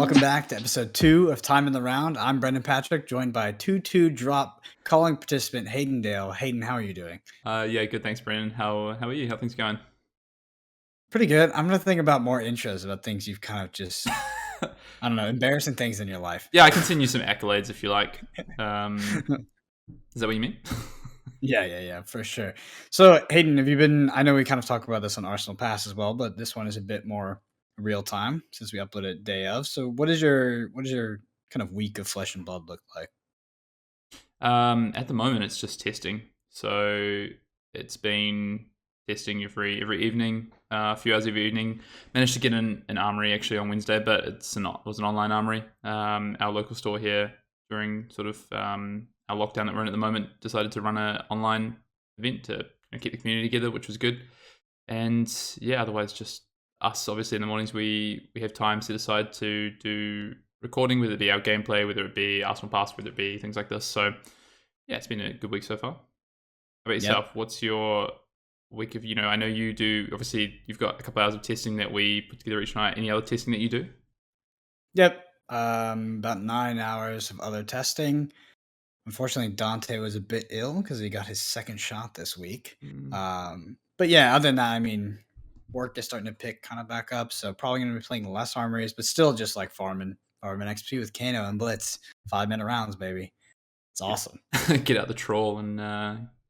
Welcome back to episode 2 of Time in the Round. I'm Brendan Patrick, joined by 2-2 drop calling participant Hayden Dale. Hayden, how are you doing? Yeah, good. Thanks, Brandon. How are you? How things going? Pretty good. I'm going to think about more intros about things you've kind of just, I don't know, embarrassing things in your life. Yeah, I can send you some accolades if you like. Is that what you mean? Yeah, for sure. So, Hayden, have you been, I know we kind of talked about this on Arsenal Pass as well, but this one is a bit more real time since we uploaded it day of. So, what is your kind of week of flesh and blood look like? At the moment, it's just testing. So it's been testing every evening, a few hours every evening. Managed to get an armory actually on Wednesday, but it was an online armory. Our local store here during sort of our lockdown that we're in at the moment decided to run an online event to keep the community together, which was good. And yeah, otherwise just us. Obviously, in the mornings we have time set aside to do recording, whether it be our gameplay, whether it be Arsenal Pass, whether it be things like this. So yeah, it's been a good week so far. How about Yep. yourself? What's your week of, I know you do, obviously you've got a couple hours of testing that we put together each night. Any other testing that you do? Yep. About 9 hours of other testing. Unfortunately, Dante was a bit ill because he got his second shot this week. Mm. But yeah, other than that, I mean, work is starting to pick kind of back up, so probably going to be playing less armories, but still just like farming XP with Kano and Blitz. 5-minute rounds, baby. It's awesome. Get out the troll and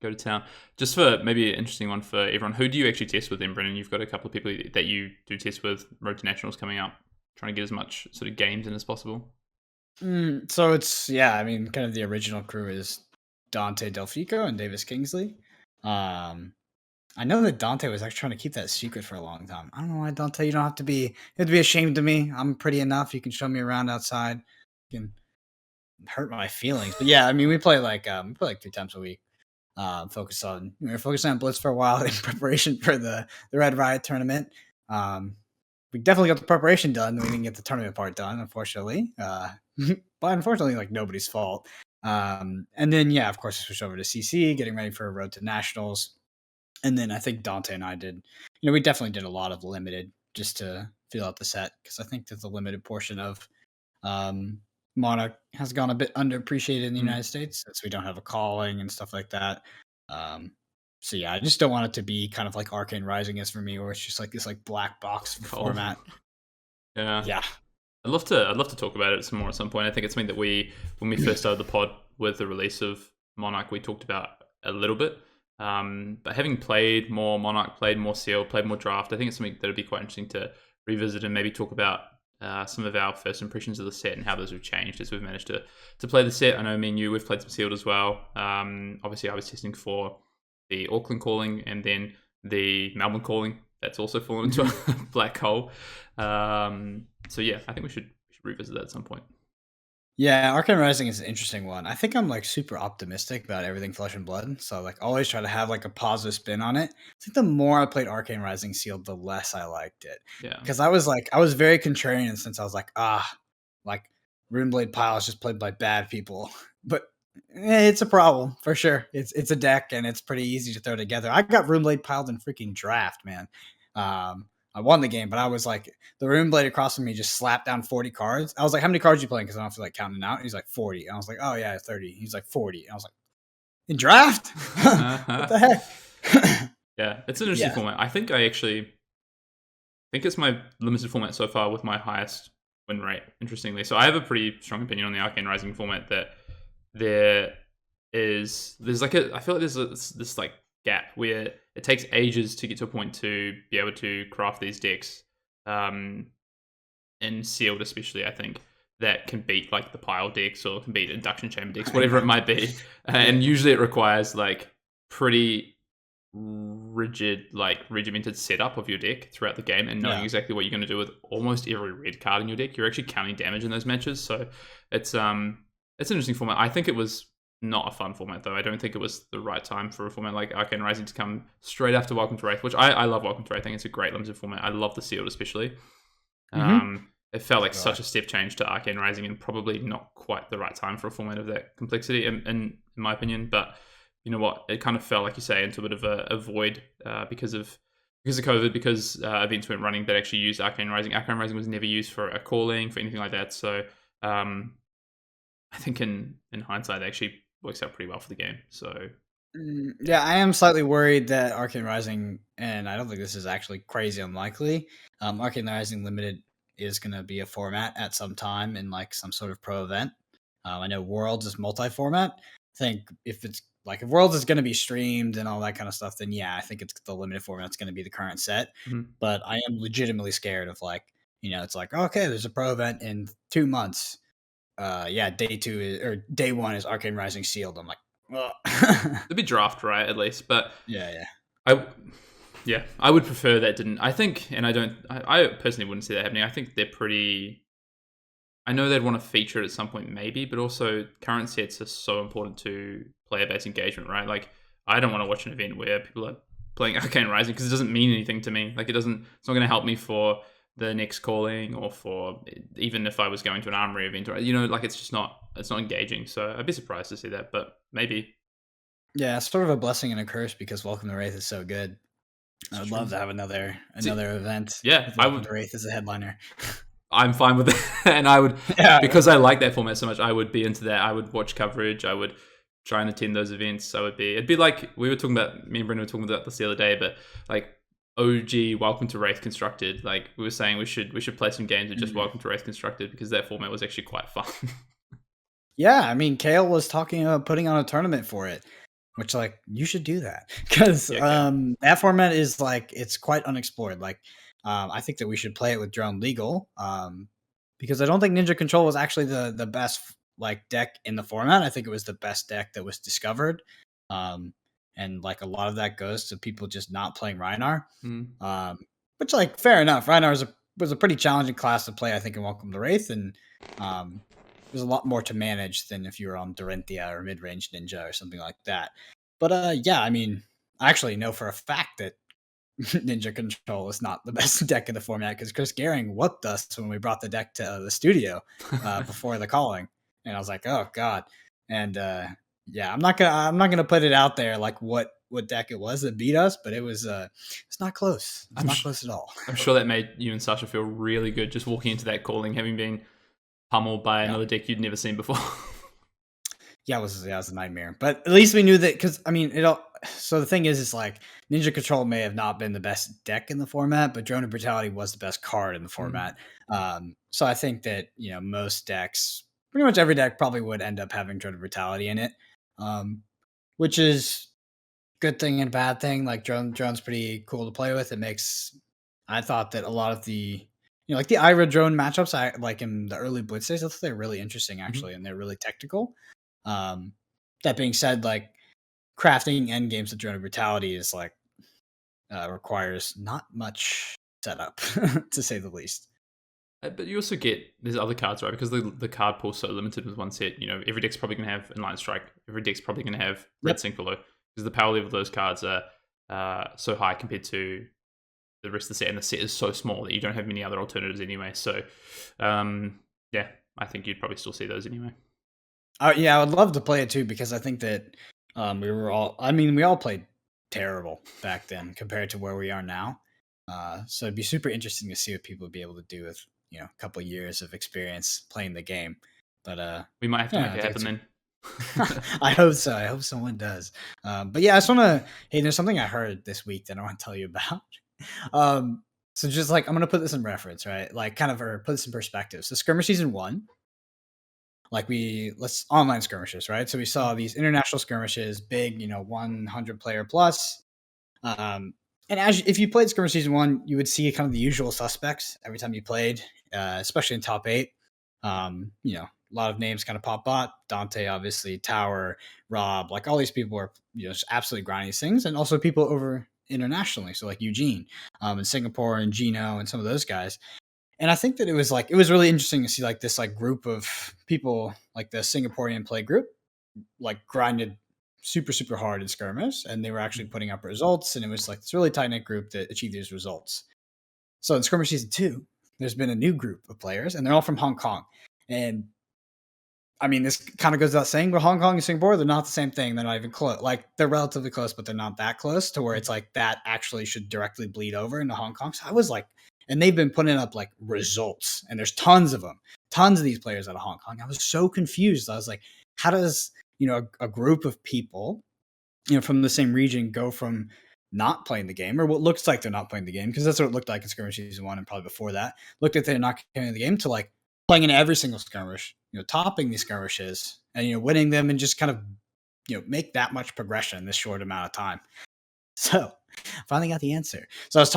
go to town. Just for maybe an interesting one for everyone, who do you actually test with then, Brennan? You've got a couple of people that you do test with, Road to Nationals coming up, trying to get as much sort of games in as possible. So it's I mean, kind of the original crew is Dante Delfico and Davis Kingsley. Um, I know that Dante was actually trying to keep that secret for a long time. I don't know why, Dante. You don't have to be. You have to be ashamed of me. I'm pretty enough. You can show me around outside. You can hurt my feelings, but yeah, I mean, we play like 3 times a week. We were focusing on Blitz for a while in preparation for the Red Riot tournament. Um, we definitely got the preparation done. We didn't get the tournament part done, unfortunately. But unfortunately, like nobody's fault. And then yeah, of course, I switched over to CC, getting ready for a Road to Nationals. And then I think Dante and I did, we definitely did a lot of limited just to fill out the set because I think that the limited portion of um, Monarch has gone a bit underappreciated in the Mm. United States since we don't have a calling and stuff like that. Um, so yeah, I just don't want it to be kind of like Arcane Rising is for me, where it's just like this like black box Oh, format. yeah. Yeah, I'd love to talk about it some more at some point. I think it's something that when we first started the pod with the release of Monarch, we talked about a little bit. But having played more Monarch, played more Seal, played more Draft, I think it's something that would be quite interesting to revisit and maybe talk about some of our first impressions of the set and how those have changed as we've managed to play the set. I know me and you, we've played some Sealed as well. Obviously, I was testing for the Auckland calling and then the Melbourne calling. That's also fallen into a black hole. So yeah, I think we should revisit that at some point. yeah. Arcane Rising is an interesting one. I think I'm like super optimistic about everything Flesh and Blood, so like always try to have like a positive spin on it. I think the more I played Arcane Rising Sealed, the less I liked it Yeah. because I was very contrarian since I was like like Runeblade Pile is just played by bad people, but it's a problem for sure. It's a deck and it's pretty easy to throw together. I got Runeblade piled in freaking draft, man. I won the game, but I was like, the Runeblade across from me just slapped down 40 cards. I was like, how many cards are you playing? Because I don't feel like counting out. And he's like 40. And I was like, oh yeah, 30. He's like 40. And I was like, in draft? What the heck? Yeah, it's an interesting Yeah. format. I think I actually think it's my limited format so far with my highest win rate, interestingly. So I have a pretty strong opinion on the Arcane Rising format that there's like I feel like this like gap where it takes ages to get to a point to be able to craft these decks, and sealed especially, I think, that can beat like the pile decks or can beat induction chamber decks, I whatever it know. might be. Yeah. And usually it requires like pretty rigid, like regimented setup of your deck throughout the game and knowing Yeah. exactly what you're going to do with almost every red card in your deck. You're actually counting damage in those matches. So it's an interesting format. I think it was not a fun format though. I don't think it was the right time for a format like Arcane Rising to come straight after Welcome to Wraith, which I love Welcome to Wraith. I think it's a great limited format. I love the sealed especially. Mm-hmm. It felt like So do I. such a step change to Arcane Rising and probably not quite the right time for a format of that complexity, in my opinion. But you know what? It kind of fell, like you say, into a bit of a void because of because of COVID, because events weren't running that actually used Arcane Rising. Arcane Rising was never used for a calling, for anything like that. So um, I think in hindsight, it actually works out pretty well for the game. So Yeah, I am slightly worried that Arcane Rising, and I don't think this is actually crazy unlikely. Arcane Rising Limited is going to be a format at some time in like some sort of pro event. I know Worlds is multi-format. I think if Worlds is going to be streamed and all that kind of stuff, then yeah, I think it's the limited format's going to be the current set. mhm. But I am legitimately scared of like, it's like, okay, there's a pro event in 2 months. Yeah, day one is Arcane Rising sealed. I'm like, ugh. It'd be draft, right, at least. But Yeah, yeah. I, yeah, I would prefer that didn't. I think, and I don't. I personally wouldn't see that happening. I think they're pretty. I know they'd want to feature it at some point, maybe, but also current sets are so important to player-based engagement, right? Like, I don't want to watch an event where people are playing Arcane Rising because it doesn't mean anything to me. Like, it doesn't. It's not going to help me for the next calling or for even if I was going to an armory event, or like it's just not. It's not engaging. So I'd be surprised to see that, but maybe Yeah, it's sort of a blessing and a curse because Welcome to Wraith is so good. I it's would true. love to have another See, another event yeah, with I Welcome would. to Wraith as a headliner. I'm fine with it, and I would Yeah, because I like that format so much. I would be into that. I would watch coverage. I would try and attend those events. I would be. It'd be like we were talking about. Me and Brendan were talking about this the other day, but like OG Welcome to Wraith Constructed. Like we were saying, we should play some games with just Mhm. Welcome to Wraith Constructed because that format was actually quite fun. Yeah, I mean, Kale was talking about putting on a tournament for it, which like you should do that because Yeah, okay. that format is like it's quite unexplored. Like, I think that we should play it with Drone Legal, because I don't think Ninja Control was actually the best like deck in the format. I think it was the best deck that was discovered, um, and like a lot of that goes to people just not playing Rhinar. Mm. Um, which like fair enough. Rhinar was a pretty challenging class to play, I think, in Welcome to Wraith, and um, there's a lot more to manage than if you were on Dorinthia or mid range Ninja or something like that. But yeah, I mean, I actually know for a fact that Ninja Control is not the best deck in the format because Chris Gehring whooped us when we brought the deck to the studio before the calling, and I was like, oh god. And yeah, I'm not gonna put it out there like what deck it was that beat us, but it's not close. It's I'm not sh- close at all. I'm sure that made you and Sasha feel really good just walking into that calling, having been pummeled by Yeah. another deck you'd never seen before. Yeah, it was a nightmare. But at least we knew that because I mean, it all. So the thing is like Ninja Control may have not been the best deck in the format, but Drone of Brutality was the best card in the Mm. format. So I think that most decks, pretty much every deck, probably would end up having Drone of Brutality in it, um, which is good thing and bad thing. Like drone's pretty cool to play with. It makes I thought that a lot of the like the Ira drone matchups I like in the early blitz days, I thought they're really interesting Mhm. actually, and they're really technical. Um, that being said, like crafting end games with drone of brutality is like requires not much setup to say the least. But you also get there's other cards, right? Because the card pool's so limited with one set. Every deck's probably going to have Enlightened Strike. Every deck's probably going to have Red Yep. Sync below because the power level of those cards are so high compared to the rest of the set, and the set is so small that you don't have many other alternatives anyway. So, yeah, I think you'd probably still see those anyway. Yeah, I would love to play it too because I think that we all played terrible back then compared to where we are now. So it'd be super interesting to see what people would be able to do with a couple years of experience playing the game. But We might have to yeah, make I it think happen it's. then. I hope so. I hope someone does. But yeah, I just want to. Hey, there's something I heard this week that I want to tell you about. Um, so just like I'm gonna put this in reference, right? Like kind of or put this in perspective. So Skirmish Season 1, like let's online skirmishes, right? So we saw these international skirmishes, big, 100 player plus. Um, and if you played skirmish season 1, you would see kind of the usual suspects every time you played, especially in top 8. A lot of names kind of pop up. Dante, obviously, Tower, Rob, like all these people are just absolutely grinding these things, and also people over internationally, so like Eugene, and Singapore and Gino and some of those guys. And I think that it was really interesting to see like this like group of people, like the Singaporean play group, like grinded super super hard in skirmish, and they were actually putting up results, and it was like this really tight knit group that achieved these results. So in skirmish season 2, there's been a new group of players, and they're all from Hong Kong, and I mean, this kind of goes without saying, but Hong Kong and Singapore, they're not the same thing. They're not even close. Like they're relatively close, but they're not that close to where it's like that actually should directly bleed over into Hong Kong. So I was like, and they've been putting up like results, and there's tons of them, tons of these players out of Hong Kong. I was so confused. I was like, how does a group of people from the same region go from not playing the game, or what looks like they're not playing the game, because that's what it looked like in skirmish season one and probably before that. Looked like they're not playing the game to like playing in every single skirmish, topping these skirmishes and winning them and just kind of make that much progression in this short amount of time. So finally got the answer. So I was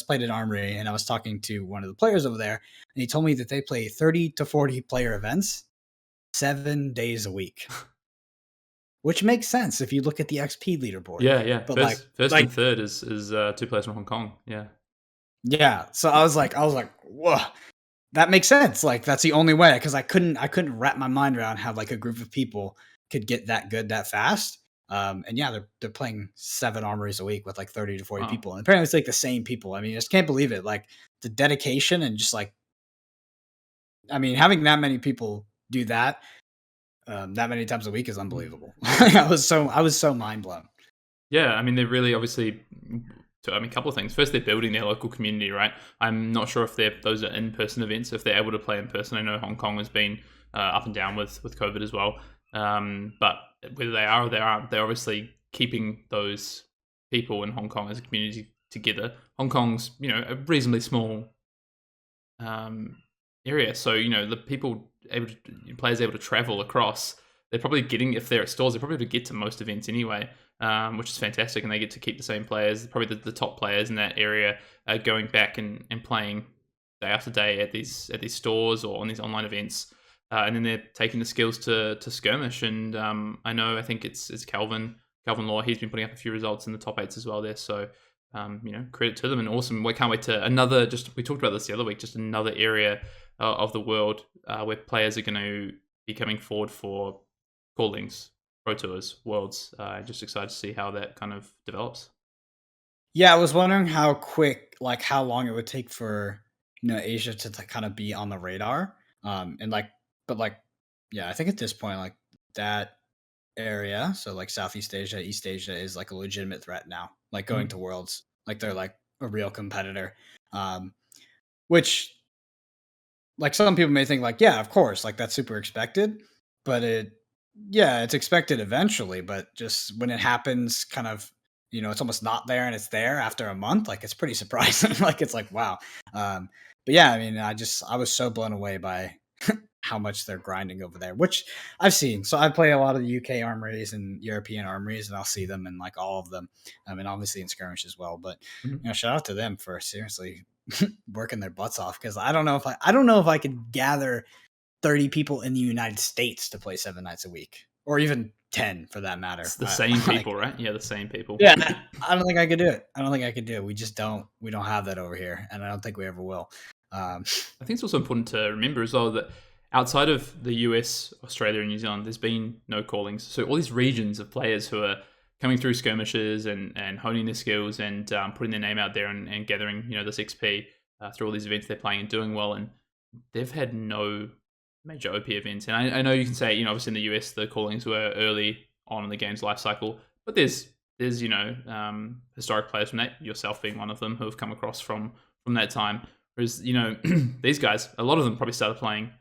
playing at Armory and I was talking to one of the players over there, and he told me that they play 30 to 40 player events 7 days a week. Which makes sense if you look at the XP leaderboard. Yeah, yeah. But First and third is two players from Hong Kong. Yeah. Yeah. So I was like, whoa, that makes sense. Like that's the only way, because I couldn't wrap my mind around how like a group of people could get that good that fast. And yeah, they're playing 7 armories a week with like 30 to 40 Wow. people. And apparently it's like the same people. I mean, I just can't believe it. Like the dedication and just like, I mean, having that many people do that that many times a week is unbelievable. I was so mind blown. Yeah, I mean, they're really obviously. A couple of things. First, they're building their local community, right? I'm not sure if those are in-person events, if they're able to play in person. I know Hong Kong has been up and down with COVID as well. But whether they are or they aren't, they're obviously keeping those people in Hong Kong as a community together. Hong Kong's, a reasonably small area, so the players able to travel across. They're probably getting, if they're at stores, they're probably able to get to most events anyway, which is fantastic, and they get to keep the same players, probably the top players in that area, going back and playing day after day at these stores or on these online events, and then they're taking the skills to skirmish. And I think it's Calvin Law. He's been putting up a few results in the top 8s as well there. So credit to them, and awesome. We can't wait to we talked about this the other week, just another area of the world where players are going to be coming forward for callings, Pro Tours, Worlds. Just excited to see how that kind of develops. Yeah, I was wondering how quick, like how long it would take for Asia to kind of be on the radar. And like, but like, yeah, I think at this point, like that area, so like Southeast Asia, East Asia is like a legitimate threat now. Like going to Worlds, like they're like a real competitor. Which like some people may think like, yeah, of course, like that's super expected, but it's expected eventually, but just when it happens, kind of, it's almost not there and it's there after a month. Like it's pretty surprising. Like it's like, wow. But yeah, I mean, I was so blown away by how much they're grinding over there, which I've seen. So I play a lot of the UK armories and European armories, and I'll see them in like all of them. And obviously in skirmish as well. But shout out to them for seriously working their butts off, because I don't know if I could gather 30 people in the United States to play 7 nights a week, or even 10 for that matter. It's the same people, right? Yeah, the same people. Yeah, I don't think I could do it. We just don't have that over here, and I don't think we ever will. I think it's also important to remember as well that outside of the US, Australia, and New Zealand, there's been no callings. So all these regions of players who are coming through skirmishes and honing their skills and putting their name out there and gathering this XP through all these events they're playing and doing well, and they've had no major OP events. And I know you can say, obviously in the US the callings were early on in the game's life cycle, but there's historic players from that, yourself being one of them, who have come across from that time. Whereas these guys, a lot of them probably started playing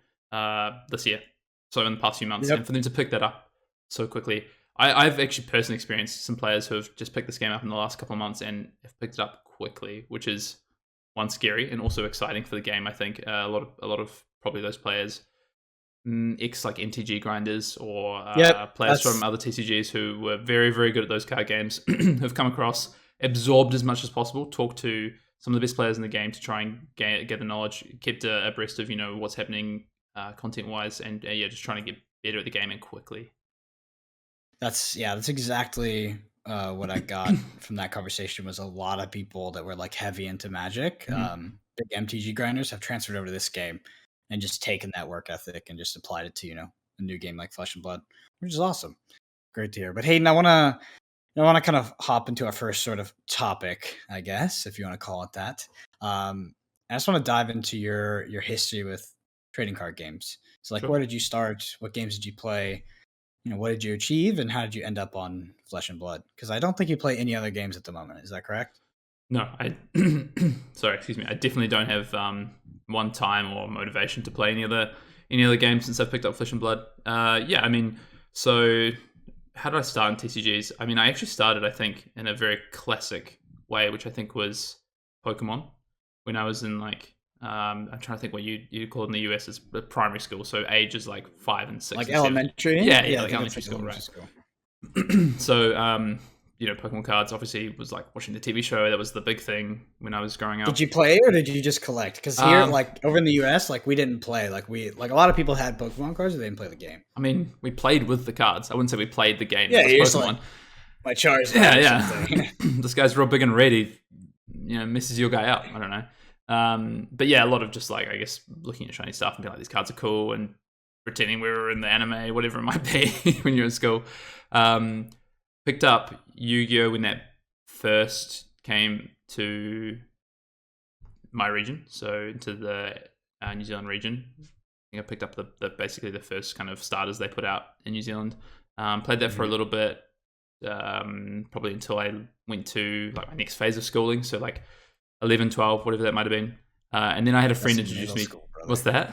this year, so in the past few months, and for them to pick that up so quickly. I've actually personally experienced some players who have just picked this game up in the last couple of months and have picked it up quickly, which is one, scary, and also exciting for the game. I think a lot of probably those players, ex like MTG grinders or players from other TCGs who were very, very good at those card games, have come across, absorbed as much as possible, talked to some of the best players in the game to try and get the knowledge, kept abreast of what's happening content wise, and just trying to get better at the game and quickly. That's exactly what I got from that conversation. Was a lot of people that were like heavy into Magic, big MTG grinders, have transferred over to this game and just taken that work ethic and just applied it to a new game like Flesh and Blood, which is awesome. Great to hear. But Hayden, I want to kind of hop into our first sort of topic, I guess, if you want to call it that. I just want to dive into your history with trading card games. So like, Sure. where did you start? What games did you play? What did you achieve, and how did you end up on Flesh and Blood? Because I don't think you play any other games at the moment. Is that correct? No, I sorry, excuse me. I definitely don't have one time or motivation to play any other games since I've picked up Flesh and Blood. Yeah, I mean, so how did I start in TCGs? I mean, I actually started, I think, in a very classic way, which I think was Pokemon. When I was in like, I'm trying to think what you call it in the US as primary school, so ages like 5 and 6 Like and 7. elementary? Yeah, I like think that's elementary like school, elementary right? school. So, Pokemon cards obviously was like watching the TV show. That was the big thing when I was growing Did up. you play or did you just collect? Because here, Um, like over in the US, like we didn't play. Like a lot of people had Pokemon cards, but they didn't play the game. I mean, we played with the cards. I wouldn't say we played the game that Yeah, was you're just like Pokemon. my Charizard Yeah, or yeah. something. This guy's real big and red. He, messes your guy up. I don't know. But yeah, a lot of just like, I guess, looking at shiny stuff and being like, these cards are cool, and pretending we were in the anime, whatever it might be when you're in school. Picked up Yu-Gi-Oh! When that first came to my region, so into the New Zealand region. I think I picked up the basically the first kind of starters they put out in New Zealand. Played that for a little bit, probably until I went to like my next phase of schooling, so like 11, 12, whatever that might have been. And then I had a friend That's introduce middle me. school, brother. What's that?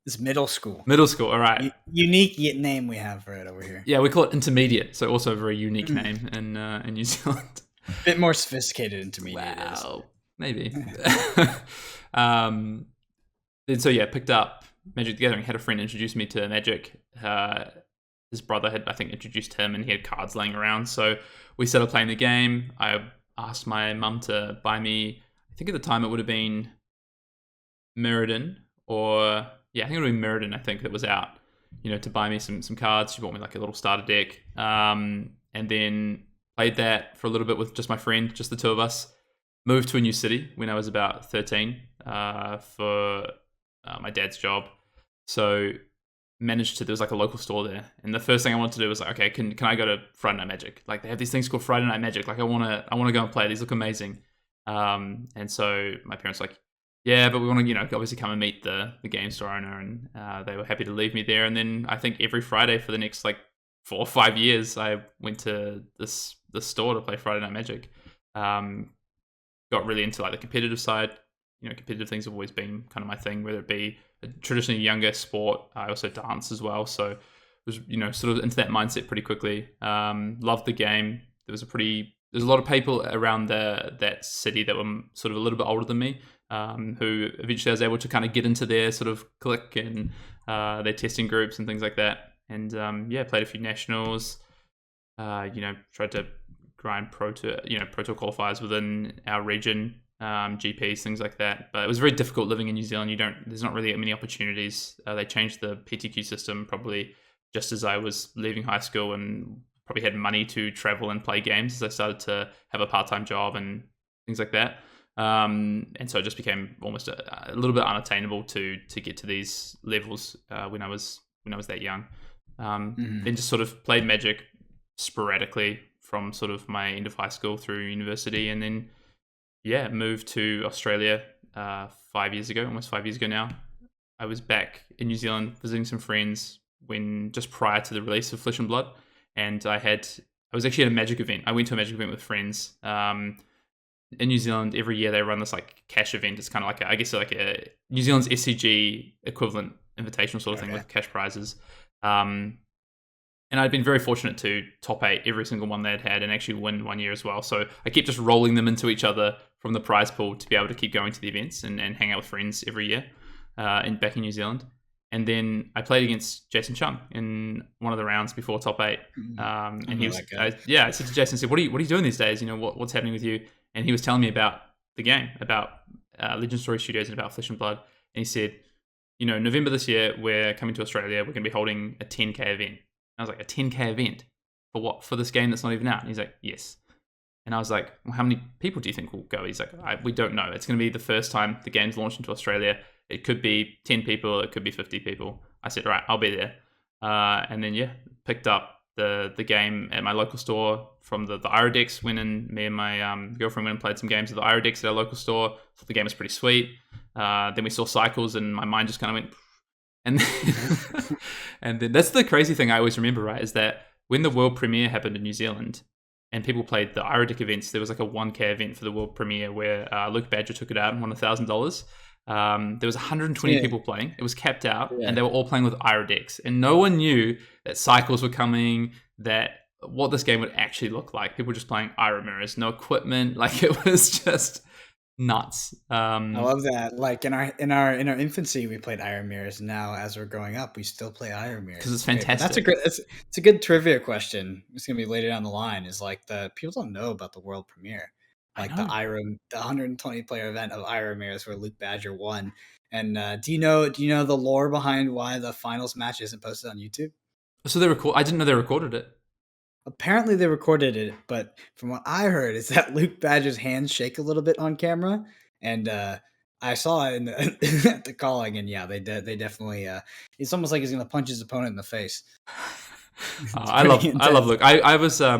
It's middle school. Middle school. All right. Unique name we have for it over here. Yeah, we call it intermediate, so also a very unique name in New Zealand. A bit more sophisticated intermediate. Wow, maybe. Then so yeah, picked up Magic the Gathering. Had a friend introduce me to Magic. His brother had, I think, introduced him, and he had cards laying around. So we started playing the game. I asked my mum to buy me. I think at the time it would have been Mirrodin, or yeah, I think it would have been Mirrodin. I think that was out. To buy me some cards. She bought me like a little starter deck, and then played that for a little bit with just my friend, just the two of us. Moved to a new city when I was about 13 for my dad's job. So managed to, there was like a local store there. And the first thing I wanted to do was like, okay, can I go to Friday Night Magic? Like they have these things called Friday Night Magic. Like I want to go and play. These look amazing. And so my parents were like, yeah, but we want to, obviously come and meet the game store owner. And they were happy to leave me there. And then I think every Friday for the next like 4 or 5 years, I went to this store to play Friday Night Magic. Got really into like the competitive side. Competitive things have always been kind of my thing, whether it be a traditionally younger sport. I also dance as well. So it was, sort of into that mindset pretty quickly. Loved the game. There's a lot of people around that city that were sort of a little bit older than me, who eventually I was able to kind of get into their sort of clique and their testing groups and things like that. And played a few nationals, tried to grind pro tour qualifiers within our region, GPs, things like that. But it was very difficult living in New Zealand. There's not really many opportunities. They changed the PTQ system probably just as I was leaving high school and probably had money to travel and play games as I started to have a part-time job and things like that. And so it just became almost a little bit unattainable to get to these levels when I was that young. Then just sort of played Magic sporadically from sort of my end of high school through university, and then moved to Australia 5 years ago, almost 5 years ago now. I was back in New Zealand visiting some friends when just prior to the release of Flesh and Blood, and I was actually at a Magic event. I went to a Magic event with friends. In New Zealand, every year they run this like cash event. It's kind of like a New Zealand's SCG equivalent invitational sort of thing with cash prizes. And I'd been very fortunate to top 8 every single one they had and actually win one year as well. So I kept just rolling them into each other from the prize pool to be able to keep going to the events and hang out with friends every year back in New Zealand. And then I played against Jason Chung in one of the rounds before top 8. And he was, I said to Jason, what are you doing these days? What's happening with you? And he was telling me about the game, about Legend Story Studios and about Flesh and Blood. And he said, November this year, we're coming to Australia. We're going to be holding a 10K event. I was like, a 10K event? For what? For this game that's not even out? And he's like, yes. And I was like, well, how many people do you think will go? He's like, we don't know. It's going to be the first time the game's launched into Australia. It could be 10 people. It could be 50 people. I said, all right, I'll be there. And then, picked up the game at my local store from the Iradex. Went in, me and my girlfriend went and played some games at the Iradex at our local store. Thought the game was pretty sweet. Then we saw Cycles and my mind just kind of went, And then, and then that's the crazy thing I always remember, right? Is that when the world premiere happened in New Zealand and people played the Iridic events, there was like a 1K event for the world premiere where Luke Badger took it out and won $1,000. There was 120 Yeah, people playing. It was capped out, yeah. and they were all playing with Iridex, and no one knew that cycles were coming. That what this game would actually look like. People were just playing Ira mirrors, no equipment. Like it was just nuts. I love that. Like in our infancy, we played Iron Mirrors. Now, as we're growing up, we still play Iron Mirrors. Because it's It's great, but that's a fantastic. great. It's a good trivia question. It's gonna be later down the line. Is like the people don't know about the world premiere, I like know. the 120 player event of Iron Mirrors where Luke Badger won. And do you know the lore behind why the finals match isn't posted on YouTube? So they record. I didn't know they recorded it. Apparently they recorded it, but from what I heard is that Luke Badger's hands shake a little bit on camera, and I saw it in the, at the calling, and yeah, they definitely. It's almost like he's gonna punch his opponent in the face. It's pretty I love intense. Luke. I was I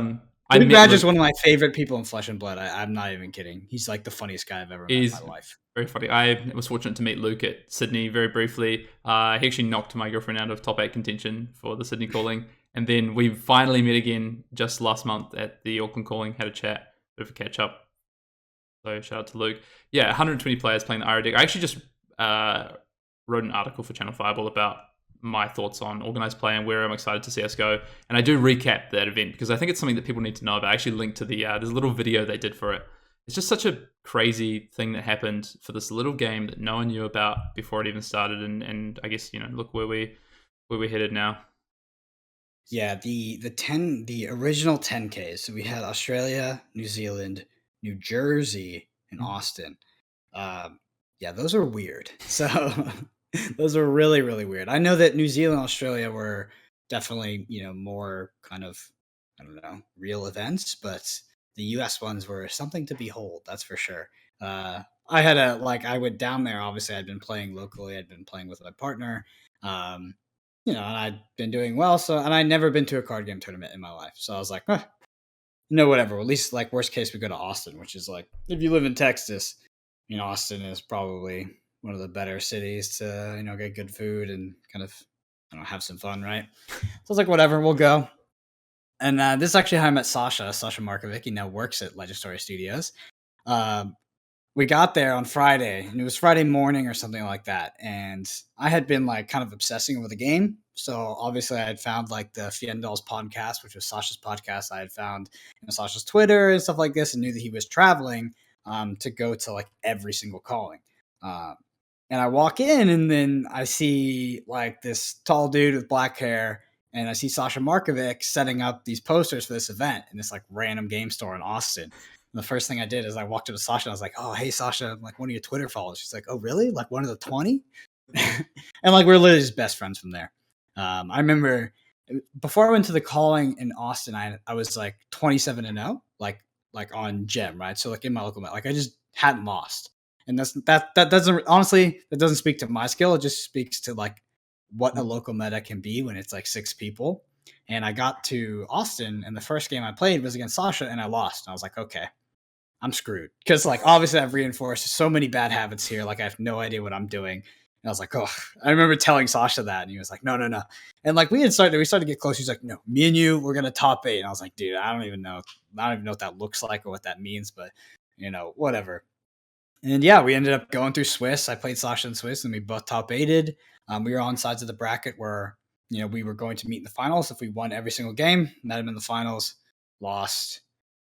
Luke met Badger's Luke. one of my favorite people in Flesh and Blood. I'm not even kidding. He's like the funniest guy I've ever met in my He's life. very funny. I was fortunate to meet Luke at Sydney very briefly. He actually knocked my girlfriend out of top 8 contention for the Sydney calling. And then we finally met again just last month at the Auckland calling, had a chat, bit of a catch up. So shout out to Luke. Yeah, 120 players playing the Ira deck. I actually just wrote an article for Channel Fireball about my thoughts on organized play and where I'm excited to see us go. And I do recap that event because I think it's something that people need to know about. I actually linked to the there's a little video they did for it. It's just such a crazy thing that happened for this little game that no one knew about before it even started. And I guess look where we're headed now. Yeah, the original 10Ks. So we had Australia, New Zealand, New Jersey, and Austin. Um, yeah, those are weird. So those are really, really weird. I know that New Zealand, Australia were definitely, more kind of, I don't know, real events, but the US ones were something to behold, that's for sure. I went down there, obviously I'd been playing locally, I'd been playing with my partner. Um, and I'd been doing well, and I'd never been to a card game tournament in my life. So I was like, no, whatever. At least, like, worst case, we go to Austin, which is like, if you live in Texas, Austin is probably one of the better cities to, get good food and kind of, have some fun, right? So I was like, whatever, we'll go. And this is actually how I met Sasha Markovic. He now works at Legendary Studios. Um, we got there on Friday, and it was Friday morning or something like that. And I had been like kind of obsessing over the game. So obviously, I had found like the Fiendals podcast, which was Sasha's podcast. I had found Sasha's Twitter and stuff like this, and knew that he was traveling to go to like every single calling. Um, and I walk in, and then I see like this tall dude with black hair, and I see Sasha Markovic setting up these posters for this event in this like random game store in Austin. And the first thing I did is I walked up to Sasha and I was like, "Oh, hey Sasha, I'm like one of your Twitter followers." She's like, "Oh, really? Like one of the 20?" And like we're literally just best friends from there. I remember before I went to the calling in Austin, I was like 27-0, like on Gem, right? So like in my local like I just hadn't lost. And that doesn't honestly, that doesn't speak to my skill. It just speaks to like what a local meta can be when it's like 6 people. And I got to Austin, and the first game I played was against Sasha, and I lost. And I was like, okay, I'm screwed because like obviously I've reinforced so many bad habits here. Like I have no idea what I'm doing. And I was like, oh, I remember telling Sasha that, and he was like, no, no, no. And like we started to get close. He's like, no, me and you, we're gonna top 8. And I was like, dude, I don't even know what that looks like or what that means, but whatever. And yeah, we ended up going through Swiss. I played Sasha in Swiss, and we both top 8'd. We were on sides of the bracket where we were going to meet in the finals if we won every single game. Met him in the finals, lost,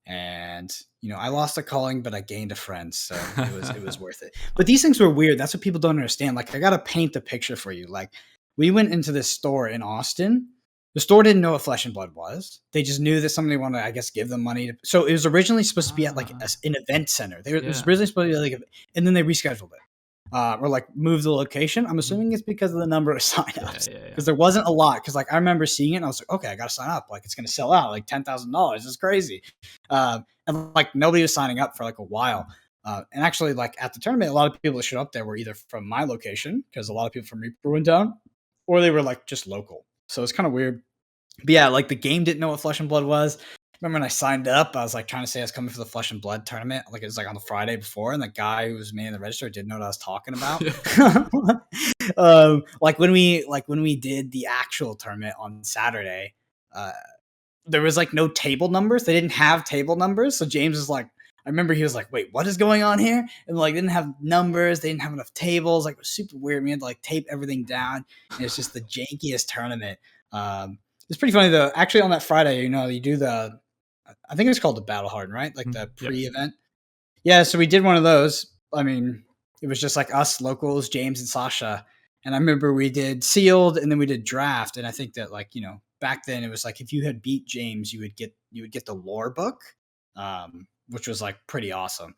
and I lost a calling, but I gained a friend, so it was worth it. But these things were weird. That's what people don't understand. Like I gotta paint the picture for you. Like we went into this store in Austin. The store didn't know what Flesh and Blood was. They just knew that somebody wanted to, I guess, give them money. So it was originally supposed to be at like an event center. It was Yeah. originally supposed to be like, and then they rescheduled it. Or like moved the location. I'm assuming it's because of the number of signups. Yeah. Because there wasn't a lot. Because like I remember seeing it, and I was like, okay, I got to sign up. Like it's going to sell out like $10,000. It's crazy. And like nobody was signing up for like a while. And actually, like at the tournament, a lot of people that showed up there were either from my location, because a lot of people from Reaper went down, or they were like just local. So it's kind of weird. But yeah, like the game didn't know what Flesh and Blood was. remember when I signed up, I was like trying to say I was coming for the Flesh and Blood tournament. Like it was like on the Friday before, and the guy who was manning the register didn't know what I was talking about. Yeah. Like when we did the actual tournament on Saturday, uh, there was like no table numbers. They didn't have table numbers. So James was like, I remember he was like, wait, what is going on here? And like, didn't have numbers. They didn't have enough tables. Like, it was super weird. We had to like tape everything down. And it's just the jankiest tournament. It's pretty funny though. Actually, on that Friday, you do I think it's called the Battle Harden, right? Like the Yep. pre-event. Yeah. So we did one of those. I mean, it was just like us locals, James and Sasha. And I remember we did sealed and then we did draft. And I think that like, back then it was like if you had beat James, you would get the lore book, which was like pretty awesome.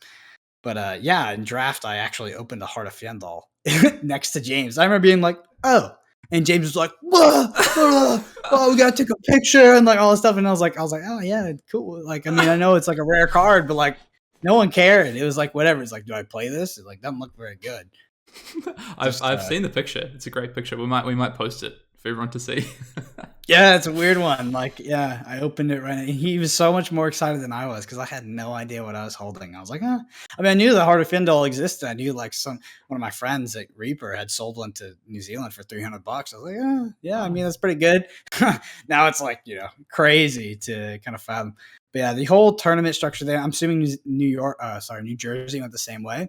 But yeah, in draft I actually opened a Heart of Fandal next to James. I remember being like, oh, and James was like, whoa, oh, we gotta take a picture and like all this stuff. And I was like, oh yeah, cool. Like, I mean, I know it's like a rare card, but like no one cared. It was like whatever. It's like, do I play this? It like doesn't look very good. I've seen the picture. It's a great picture. We might post it for everyone to see. Yeah, it's a weird one. Like, yeah, I opened it right now. He was so much more excited than I was because I had no idea what I was holding. I was like, I mean, I knew the Heart of Findle existed. I knew like one of my friends at Reaper had sold one to New Zealand for $300. I was like, yeah, I mean, that's pretty good. Now it's like, crazy to kind of fathom. But yeah, the whole tournament structure there, I'm assuming New Jersey went the same way.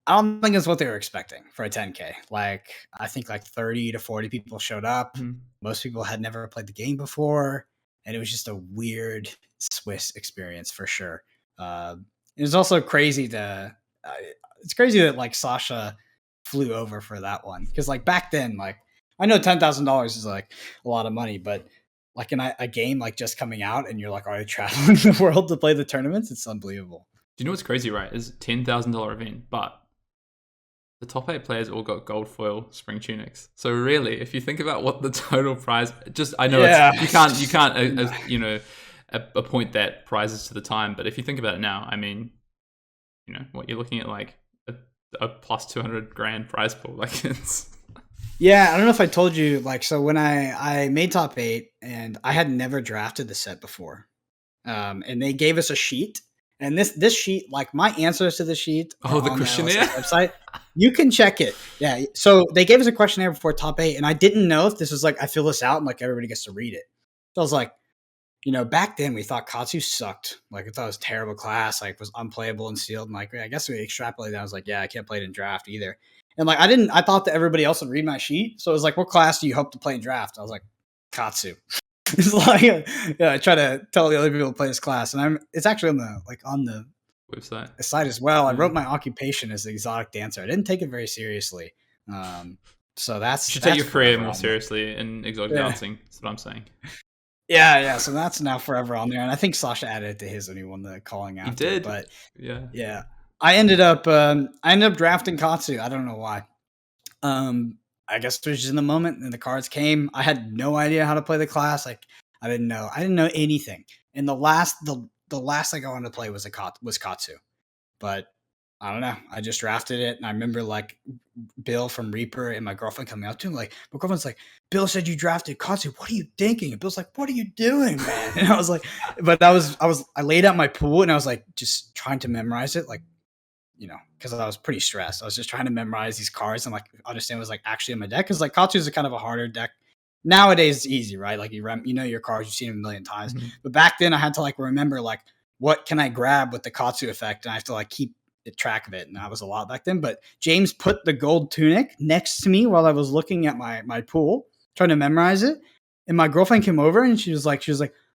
I don't think it's what they were expecting for a 10K. Like, I think like 30 to 40 people showed up. Mhm. Most people had never played the game before. And it was just a weird Swiss experience for sure. It was also crazy it's crazy that like Sasha flew over for that one. Because like back then, like I know $10,000 is like a lot of money, but like in a game like just coming out and you're like already traveling the world to play the tournaments, it's unbelievable. Do you know what's crazy, right? It's a $10,000 event, but the top 8 players all got gold foil spring tunics. So really, if you think about what the total prize, I know you can't appoint that prizes to the time, but if you think about it now, I mean, what you're looking at like a plus 200 grand prize pool, like it's. Yeah, I don't know if I told you, like, so when I made top 8 and I had never drafted the set before, and they gave us a sheet. And this sheet, like my answers to the sheet, the questionnaire website, you can check it. Yeah. So they gave us a questionnaire before top 8, and I didn't know if this was like I fill this out and like everybody gets to read it. So I was like, back then we thought Katsu sucked. Like I thought it was terrible class, like was unplayable and sealed. And like I guess we extrapolated that. I was like, yeah, I can't play it in draft either. And like I thought that everybody else would read my sheet. So it was like, what class do you hope to play in draft? I was like, Katsu. It's like, yeah, I try to tell the other people to play this class, and it's actually on the website site as well. I wrote my occupation as the exotic dancer. I didn't take it very seriously, so that's you should take your career more seriously in exotic dancing. That's what I'm saying. Yeah. So that's now forever on there, and I think Sasha added it to his when he won the calling out. He did, but yeah. I ended up drafting Katsu. I don't know why. I guess it was just in the moment and the cards came. I had no idea how to play the class. Like I didn't know anything. And the last thing I wanted to play was Katsu. But I don't know. I just drafted it, and I remember like Bill from Reaper and my girlfriend coming up to him. Like my girlfriend's like, Bill said you drafted Katsu. What are you thinking? And Bill's like, what are you doing, man? And I was like, but I laid out my pool and I was like just trying to memorize it, like because I was pretty stressed. I was just trying to memorize these cards and like understand what was like actually in my deck. Because like Katsu is a kind of a harder deck. Nowadays it's easy, right? Like your cards, you've seen them a million times. Mm-hmm. But back then I had to like remember like what can I grab with the Katsu effect, and I have to like keep track of it. And that was a lot back then. But James put the gold tunic next to me while I was looking at my pool, trying to memorize it. And my girlfriend came over and she was like,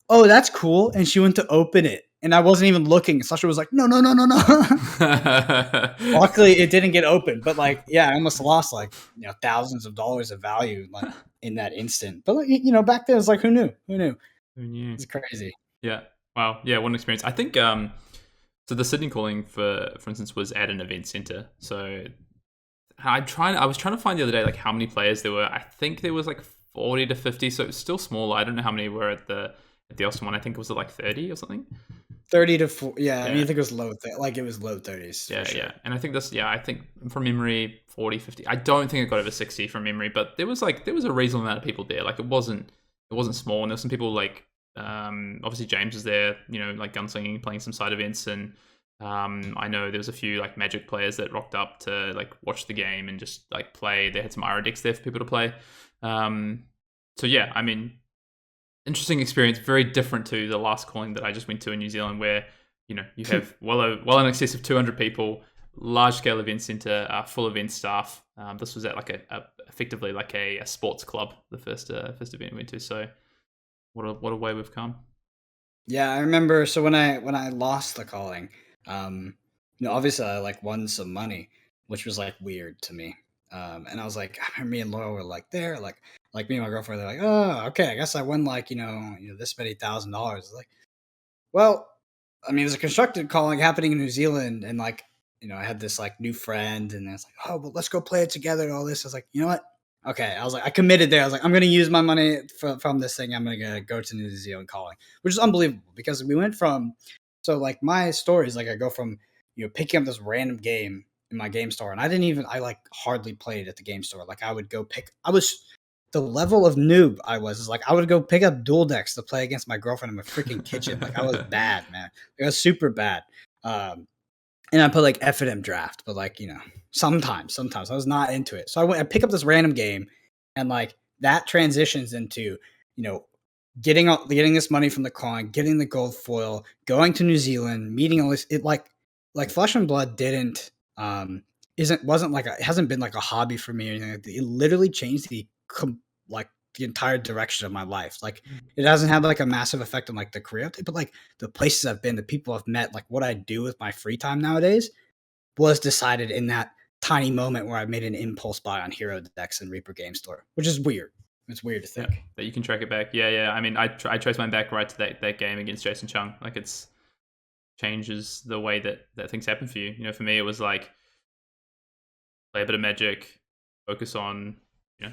oh, that's cool. And she went to open it. And I wasn't even looking. Sasha was like, no. Luckily, it didn't get open. But like, yeah, I almost lost like thousands of dollars of value like in that instant. But like, back then it was like, who knew? It's crazy. Yeah. Wow. Yeah. What an experience. I think so. The Sydney calling for instance, was at an event center. So I was trying to find the other day like how many players there were. I think there was like 40 to 50. So it's still small. I don't know how many were at the Austin one. I think it was like 30 or something. 30 to 40. Yeah, I mean, I think it was low 30s. Yeah, sure. yeah. And I think I think from memory 40, 50. I don't think it got over 60 from memory, but there was a reasonable amount of people there. Like it wasn't small, and there's some people like Obviously James was there, like gunslinging, playing some side events, and I know there was a few like Magic players that rocked up to like watch the game and just like play. They had some IRA decks there for people to play. Um, so yeah, I mean, interesting experience, very different to the last calling that I just went to in New Zealand, where you have well in excess of 200 people, large scale event center, full event staff. This was at like effectively like a sports club, the first event we went to. So what a way we've come. Yeah, I remember. So when I lost the calling, obviously I like won some money, which was like weird to me. And I was like, I remember me and Laura were like there, like me and my girlfriend, they're like, oh, okay, I guess I won like this many $1,000. Like, well, I mean, it was a constructed calling happening in New Zealand, and like, I had this like new friend, and it's like, oh, but let's go play it together and all this. I was like, you know what? Okay, I was like, I committed there. I was like, I'm going to use my money from this thing. I'm going to go to New Zealand calling, which is unbelievable because we went from, so like my story is like I go from picking up this random game in my game store, and I like hardly played at the game store. Like I would go pick, I was the level of noob I was is like I would go pick up dual decks to play against my girlfriend in my freaking kitchen. Like I was bad, man. Like, I was super bad. And I put like F&M draft, but like, sometimes I was not into it. So I pick up this random game, and like that transitions into, you know, getting this money from the coin, getting the gold foil, going to New Zealand, meeting all this. It like Flesh and Blood didn't wasn't like it hasn't been like a hobby for me or anything. Like that. It literally changed like the entire direction of my life. Like it hasn't had like a massive effect on like the career, but like the places I've been, the people I've met, like what I do with my free time nowadays was decided in that tiny moment where I made an impulse buy on Hero Decks and Reaper Game Store, which is weird. It's weird to Yeah, think. that you can track it back. Yeah. I mean, I trace mine back right to that game against Jason Chung. Like it's changes the way that things happen for you. For me, it was like play a bit of Magic, focus on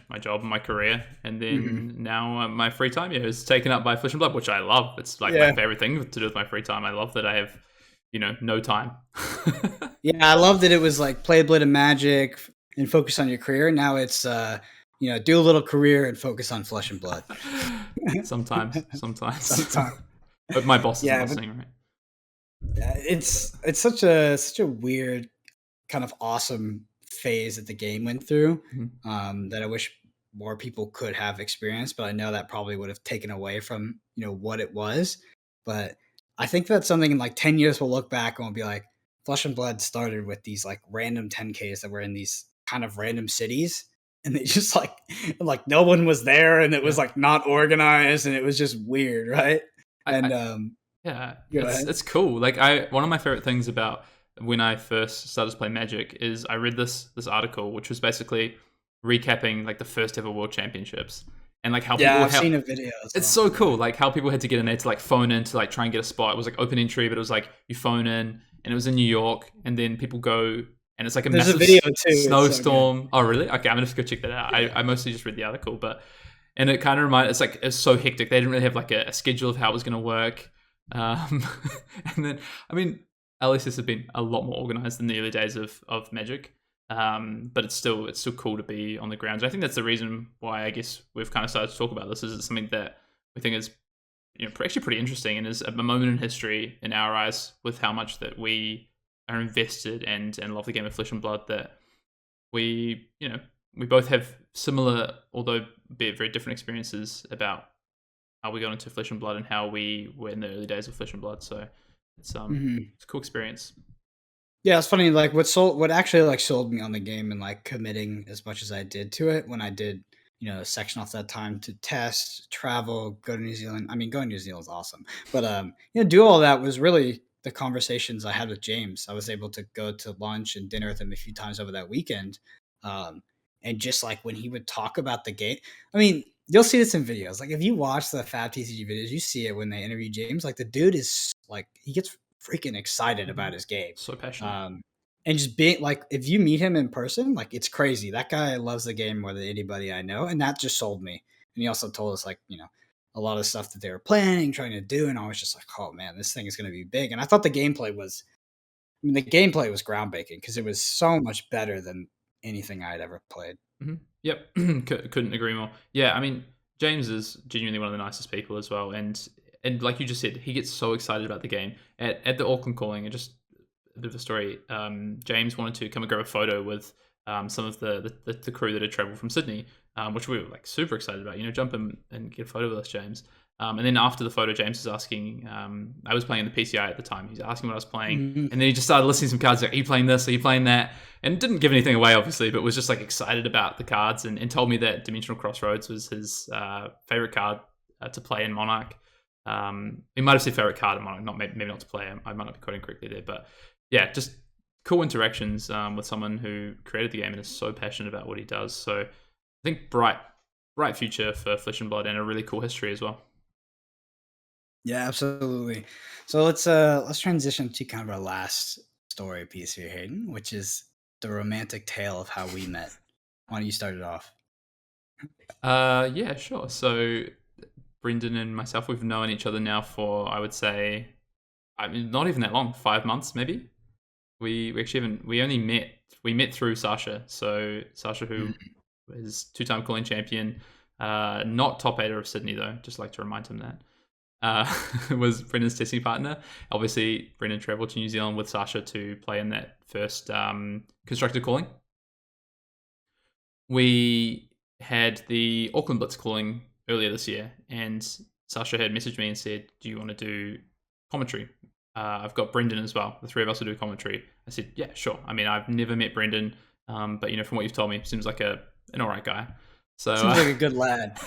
my job and my career, and Hmm. then now my free time is taken up by Flesh and Blood, which I love. It's like my Yeah. favorite thing to do with my free time. I love that I have no time. Yeah, I love that it was like play a bit of Magic and focus on your career. Now it's do a little career and focus on Flesh and Blood. sometimes. Sometimes. But my boss isn't Yeah, but listening, right? yeah, it's such a weird kind of awesome phase that the game went through, Mhm. that I wish more people could have experienced, but I know that probably would have taken away from what it was. But I think that's something in like 10 years we'll look back and we'll be like, Flesh and Blood started with these like random 10Ks that were in these kind of random cities. And they just like no one was there, and it was Yeah. like not organized, and it was just weird, right? I And Yeah, go it's ahead. it's cool. Like one of my favorite things about when I first started to play Magic is I read this article which was basically recapping like the first ever World Championships and like Yeah, I've seen a video as it's well. so Yeah. cool. Like how people had to get in there to like phone in to like try and get a spot. It was like open entry, but it was like you phone in, and it was in New York, and then people go, and it's like a There's a massive video too. It's so good. snowstorm. Oh, really? Okay, I'm gonna have to go check that out. I, Yeah. I mostly just read the article, but and it kind of reminded. It's like it's so hectic. They didn't really have like a schedule of how it was gonna work. Um, and then I mean, LSS have been a lot more organized than the early days of Magic. But it's still cool to be on the grounds. I think that's the reason why I guess we've kind of started to talk about this. Is it's something that we think is actually pretty interesting and is a moment in history in our eyes with how much that we are invested and love the game of Flesh and Blood. That we both have similar, although be it very different experiences about how we got into Flesh and Blood and how we were in the early days of Flesh and Blood. So Mhm. it's a cool experience. Yeah, it's funny. Like what actually like sold me on the game and like committing as much as I did to it when I did, a section off that time to test, travel, go to New Zealand. I mean, going to New Zealand is awesome, but do all that was really the conversations I had with James. I was able to go to lunch and dinner with him a few times over that weekend, um, and just like when he would talk about the game. I mean, you'll see this in videos. Like if you watch the Fab TCG videos, you see it when they interview James. Like the dude is like he gets freaking excited about Mhm. his game. So passionate. Um, and just being like, if you meet him in person, like it's crazy. That guy loves the game more than anybody I know, and that just sold me. And he also told us like, a lot of stuff that they were planning, trying to do, and I was just like, oh man, this thing is going to be big. And I thought the gameplay was, I mean, the gameplay was groundbreaking because it was so much better than anything I'd ever played. Yep, couldn't agree more. Yeah, I mean, James is genuinely one of the nicest people as well, and and like you just said, he gets so excited about the game at the Auckland calling. And just a bit of a story. James wanted to come and grab a photo with some of the crew that had traveled from Sydney, which we were like super excited about. Jump in and get a photo with us, James. And then after the photo, James was asking. I was playing in the PCI at the time. He's asking what I was playing, Mhm. and then he just started listing some cards. Like, are you playing this? Are you playing that? And didn't give anything away, obviously, but was just like excited about the cards, and told me that Dimensional Crossroads was his favorite card to play in Monarch. He might have said favorite card in Monarch, maybe not to play. I might not be quoting correctly there, but yeah, just cool interactions with someone who created the game and is so passionate about what he does. So I think bright future for Flesh and Blood, and a really cool history as well. Yeah, absolutely. So let's transition to kind of our last story piece here, Hayden, which is the romantic tale of how we met. Why don't you start it off? Yeah, sure. So Brendan and myself, we've known each other now for, I would say, not even that long, 5 months maybe. We actually haven't. We met through Sasha. So Sasha, who is 2-time calling champion, not top 8 of Sydney though. Just like to remind him that. Was Brendan's testing partner. Obviously, Brendan travelled to New Zealand with Sasha to play in that first constructed calling. We had the Auckland Blitz calling earlier this year, and Sasha had messaged me and said, "Do you want to do commentary? I've got Brendan as well. The three of us will do commentary." I said, "Yeah, sure." I mean, I've never met Brendan, but from what you've told me, seems like an alright guy. So Seems like a good lad.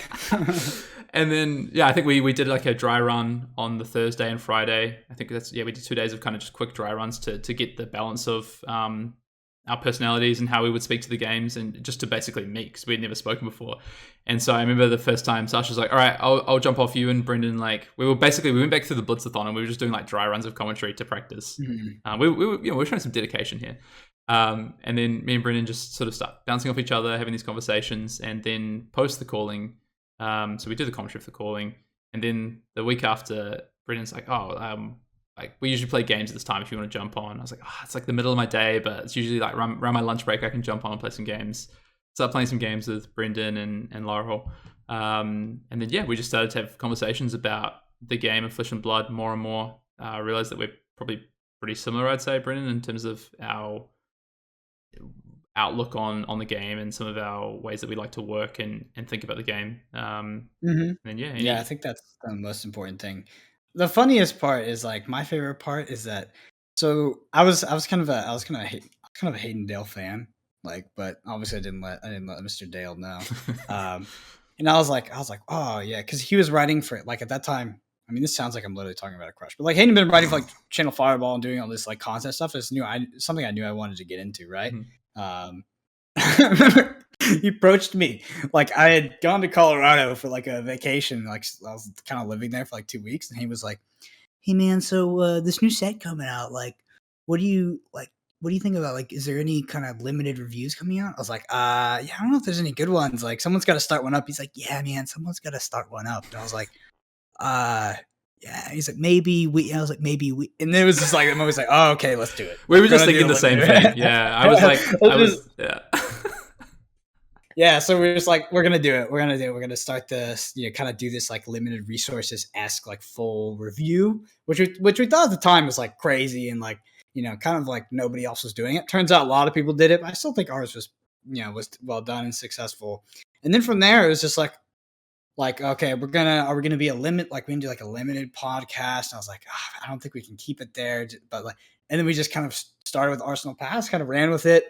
And then I think we did like a dry run on the Thursday and Friday. I think we did 2 days of kind of just quick dry runs to get the balance of our personalities and how we would speak to the games, and just to basically meet, because we'd never spoken before. And so I remember the first time Sasha's like, "All right, I'll jump off you," and Brendan, like, we went back through the Blitzathon, and we were just doing like dry runs of commentary to practice. We were showing some dedication here. And then me and Brendan just sort of start bouncing off each other, having these conversations, and then post the calling. So we do the commentary for the calling, and then the week after, Brendan's like, like, we usually play games at this time if you want to jump on. I was like, it's like the middle of my day, but it's usually like around my lunch break I can jump on and play some games. Start playing some games with Brendan and Laurel. And then, we just started to have conversations about the game of Flesh and Blood more and more. I realized that we're probably pretty similar, I'd say, Brendan, in terms of our outlook on the game and some of our ways that we like to work and think about the game. And then, I think that's the most important thing. The funniest part is, like, my favorite part is that, so I was kind of a Hayden Dale fan, like, but obviously I didn't let Mr. Dale know. And I was like, oh yeah, because he was writing for, like, at that time. I mean, this sounds like I'm literally talking about a crush, but like, Hayden had been writing for like Channel Fireball and doing all this like content stuff. It's something I knew I wanted to get into, right? I remember he approached me, like, I had gone to Colorado for like a vacation, like I was kind of living there for like 2 weeks, and he was like, "Hey man, so this new set coming out, like, what do you think about, like, is there any kind of limited reviews coming out?" I was like, yeah, I don't know if there's any good ones. Like, someone's got to start one up. He's like, "Yeah, man, someone's got to start one up." And I was like, yeah. He's like, "Maybe we." I was like, "Maybe we." And it was just like, I'm always like, "Oh, okay, let's do it." We were just thinking the same thing. Yeah, I was like, yeah. Yeah, so we're just like, we're gonna do it. We're gonna start this, kind of do this like limited resources-esque like full review, which we thought at the time was like crazy and like, kind of like nobody else was doing it. Turns out a lot of people did it, but I still think ours was well done and successful. And then from there, it was just like, okay, are we gonna be a limit? Like, we can do like a limited podcast. And I was like, I don't think we can keep it there, but like, and then we just kind of started with Arsenal Pass, kind of ran with it,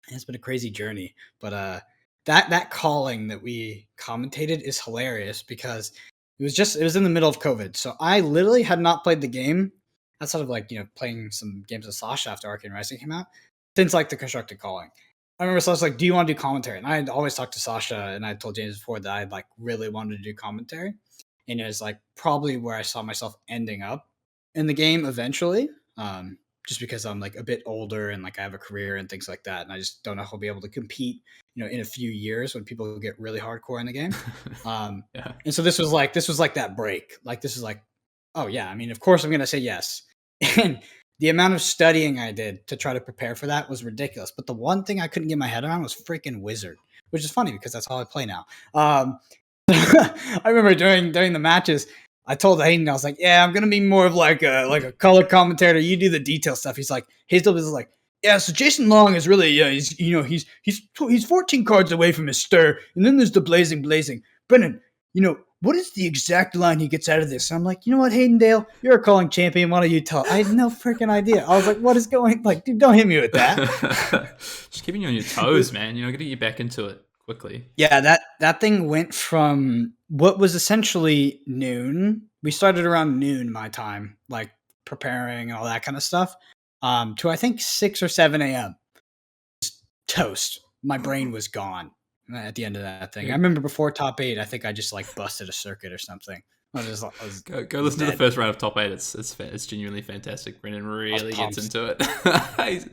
and it's been a crazy journey. But that calling that we commentated is hilarious because it was in the middle of COVID, so I literally had not played the game outside of like playing some games with Sasha after Arcane Rising came out since like the constructed calling. I remember Sasha was like, "Do you want to do commentary?" And I had always talked to Sasha, and I told James before that I like really wanted to do commentary, and it was like probably where I saw myself ending up in the game eventually. Just because I'm like a bit older and like I have a career and things like that, and I just don't know if I'll be able to compete, in a few years when people get really hardcore in the game. Yeah. And so this was like that break. Like, this is like, oh yeah, I mean, of course I'm gonna say yes. And the amount of studying I did to try to prepare for that was ridiculous. But the one thing I couldn't get my head around was freaking Wizard, which is funny because that's how I play now. I remember during the matches, I told Hayden, I was like, yeah, I'm gonna be more of like a color commentator. You do the detail stuff. He's like, Hazel is like, yeah. So Jason Long is really, he's 14 cards away from his stir, and then there's the blazing. Brennan, what is the exact line he gets out of this? And I'm like, you know what, Hayden Dale, you're a calling champion. Why don't you tell? I had no freaking idea. I was like, what is going? Like, dude, don't hit me with that. Just keeping you on your toes, man. You know, getting you back into it quickly. Yeah, that thing went from what was essentially noon. We started around noon my time, like preparing and all that kind of stuff, to I think 6 or 7 a.m. Toast. My brain was gone at the end of that thing. I remember before top 8, I think I just like busted a circuit or something. I was go listen to the first round of top 8. It's genuinely fantastic. Brendan really gets into it.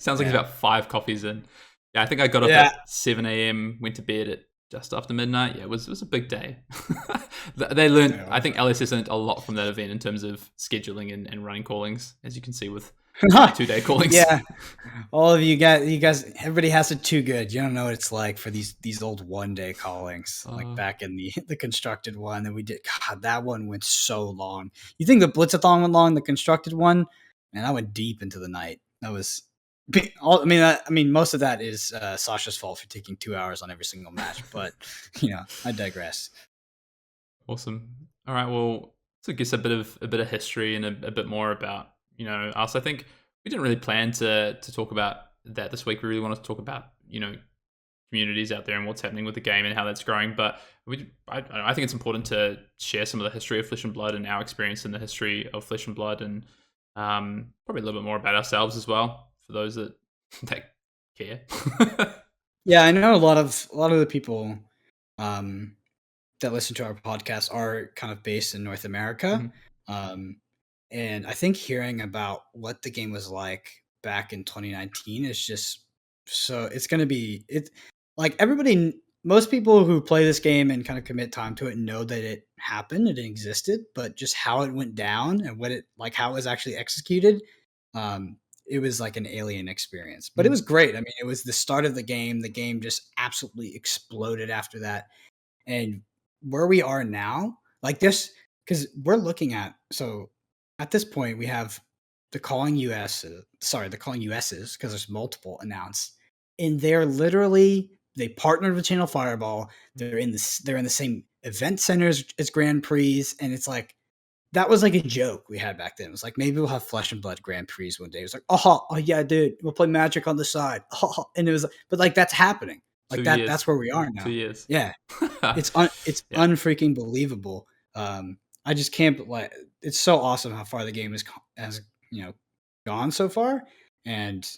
Sounds like he's about 5 coffees in. Yeah, I think I got up at 7 a.m. Went to bed at just after midnight. Yeah, it was a big day. They learned. I think LSS learned a lot from that event in terms of scheduling and running callings, as you can see with 2-day callings. Yeah, all of you guys, everybody has it too good. You don't know what it's like for these old 1-day callings, like back in the constructed one that we did. God, that one went so long. You think the Blitzathon went long? The constructed one, man, that went deep into the night. That was. I mean, most of that is Sasha's fault for taking 2 hours on every single match, but I digress. Awesome. All right. Well, so it gives a bit of history and a bit more about us. I think we didn't really plan to talk about that this week. We really wanted to talk about communities out there and what's happening with the game and how that's growing. But I think it's important to share some of the history of Flesh and Blood and our experience in the history of Flesh and Blood, and probably a little bit more about ourselves as well, for those that care. Yeah, I know a lot of the people that listen to our podcast are kind of based in North America. Mm-hmm. And I think hearing about what the game was like back in 2019 is just it's going to be like most people who play this game and kind of commit time to it know that it happened, it existed, but just how it went down and how it was actually executed, it was like an alien experience. But it was great. I mean, it was the start of the game. The game just absolutely exploded after that. And where we are now, like this, because we're looking at, so at this point we have the calling USs, because there's multiple announced, and they partnered with Channel Fireball. They're in the same event centers as Grand Prix, and it's like, that was like a joke we had back then. It was like, maybe we'll have Flesh and Blood Grand Prix one day. It was like, oh yeah, dude, we'll play Magic on the side. And it was, but like, that's happening. Like that's where we are now. 2 years. Yeah. It's unfreaking believable. I just can't, it's so awesome how far the game has gone so far. And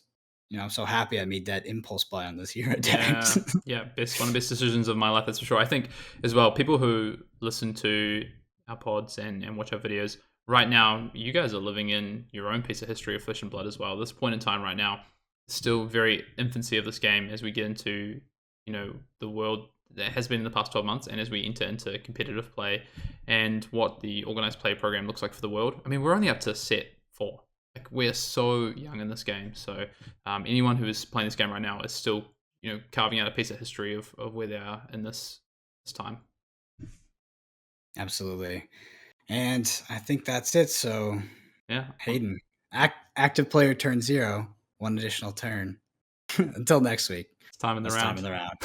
I'm so happy I made that impulse buy on those hero decks. Yeah, one of the best decisions of my life, that's for sure. I think as well, people who listen to our pods and watch our videos right now, you guys are living in your own piece of history of Flesh and Blood as well. At this point in time right now, it's still very infancy of this game as we get into the world that has been in the past 12 months, and as we enter into competitive play and what the organized play program looks like for the world. I mean, we're only up to set 4. Like, we're so young in this game. So anyone who is playing this game right now is still carving out a piece of history of where they are in this time. Absolutely. And I think that's it. So yeah, Hayden, active player turn 0, 1 additional turn. Until next week. It's time in the round.